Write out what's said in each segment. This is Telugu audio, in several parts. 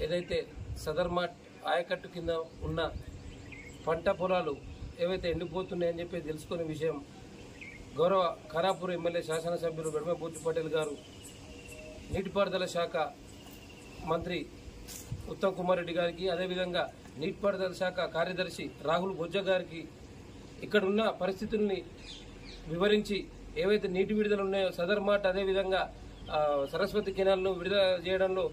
ఏదైతే సదర్మాట్ ఆయకట్టు కింద ఉన్న పంట పొలాలు ఏవైతే ఎండిపోతున్నాయని చెప్పి తెలుసుకునే విషయం గౌరవ ఖానాపూర్ ఎమ్మెల్యే శాసనసభ్యులు బెడమ బుద్ధి పటేల్ గారు, నీటిపారుదల శాఖ మంత్రి ఉత్తమ్ కుమార్ రెడ్డి గారికి, అదేవిధంగా నీటిపారుదల శాఖ కార్యదర్శి రాహుల్ బొజ్జ గారికి ఇక్కడున్న పరిస్థితుల్ని వివరించి ఏవైతే నీటి విడుదల ఉన్నాయో సదర్మాట్, అదేవిధంగా సరస్వతి కెనాల్ను విడుదల చేయడంలో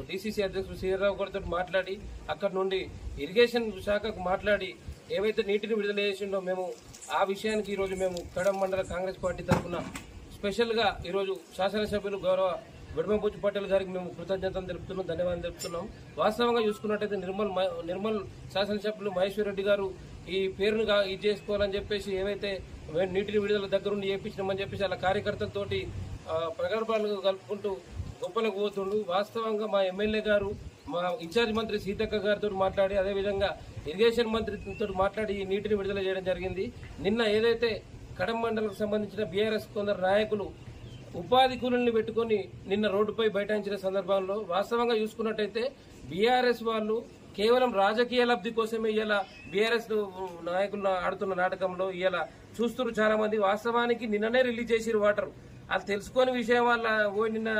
డీసీసీ అధ్యక్షుడు శ్రీరావు గారితో మాట్లాడి అక్కడి నుండి ఇరిగేషన్ శాఖకు మాట్లాడి ఏవైతే నీటిని విడుదల చేసిండో మేము ఆ విషయానికి ఈరోజు మేము కడెం మండల కాంగ్రెస్ పార్టీ తరఫున స్పెషల్గా ఈరోజు శాసనసభ్యులు గౌరవ బెడమ బుద్ధి పటేల్ గారికి మేము కృతజ్ఞతలు తెలుపుతున్నాం, ధన్యవాదాలు తెలుపుతున్నాం. వాస్తవంగా చూసుకున్నట్టయితే నిర్మల్ శాసనసభ్యులు మహేశ్వర్ రెడ్డి గారు ఈ పేరును ఇది చేసుకోవాలని చెప్పేసి ఏవైతే నీటిని విడుదల దగ్గరుండి చేయించినామని చెప్పేసి అలా కార్యకర్తలతోటి ప్రగల్భాలు కలుపుకుంటూ గొప్పలకు పోతుండు. వాస్తవంగా మా ఎమ్మెల్యే గారు, మా ఇన్ఛార్జ్ మంత్రి సీతక్క గారితో మాట్లాడి, అదేవిధంగా ఇరిగేషన్ మంత్రితో మాట్లాడి ఈ నీటిని విడుదల చేయడం జరిగింది. నిన్న ఏదైతే కడెం మండలకు సంబంధించిన బీఆర్ఎస్ కొందరు నాయకులు ఉపాధి కూలీలను పెట్టుకుని నిన్న రోడ్డుపై బైఠాయించిన సందర్భంలో వాస్తవంగా చూసుకున్నట్టయితే బీఆర్ఎస్ వాళ్ళు కేవలం రాజకీయ లబ్ధి కోసమే ఇలా బీఆర్ఎస్ నాయకులు ఆడుతున్న నాటకంలో ఇలా చూస్తున్నారు చాలా మంది. వాస్తవానికి నిన్ననే రిలీజ్ చేసిరు వాటర్, అది తెలుసుకొని విషయం వల్ల నిన్న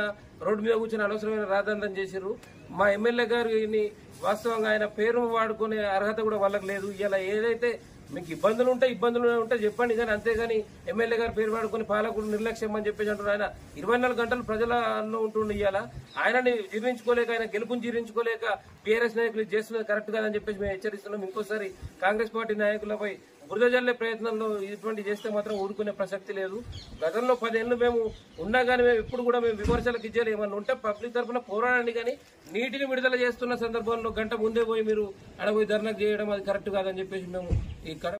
రోడ్డు మీద కూర్చొని అనవసరమైన రాద్ధాంతం చేసిరు. మా ఎమ్మెల్యే గారిని వాస్తవంగా ఆయన పేరు వాడుకునే అర్హత కూడా వాళ్ళకి లేదు. ఇలా ఏదైతే మీకు ఇబ్బందులు ఉంటే చెప్పండి, కానీ అంతేగాని ఎమ్మెల్యే గారు పేరు వాడుకుని పాలకుడు నిర్లక్ష్యం అని చెప్పేసి అంటున్నారు. ఆయన 24 గంటలు ప్రజలలో ఉంటుండే ఇవాళ ఆయనని జీర్ణించుకోలేక, ఆయన గెలుపుని జీర్ణించుకోలేక బీఆర్ఎస్ నాయకులు చేస్తున్నది కరెక్ట్ కాదని చెప్పేసి మేము హెచ్చరిస్తున్నాం. ఇంకోసారి కాంగ్రెస్ పార్టీ నాయకులపై బురద జల్లే ప్రయత్నంలో ఇటువంటి చేస్తే మాత్రం ఊరుకునే ప్రసక్తి లేదు. గతంలో 10 ఏళ్ళు మేము ఉన్నా కానీ మేము ఇప్పుడు కూడా మేము విమర్శలకు ఇచ్చేది ఏమన్నా ఉంటే పబ్లిక్ తరఫున పోరాడండి, కానీ నీటిని విడుదల చేస్తున్న సందర్భంలో గంట ముందే పోయి మీరు అడపోయి ధర్నా చేయడం అది కరెక్ట్ కాదని చెప్పేసి మేము ఈ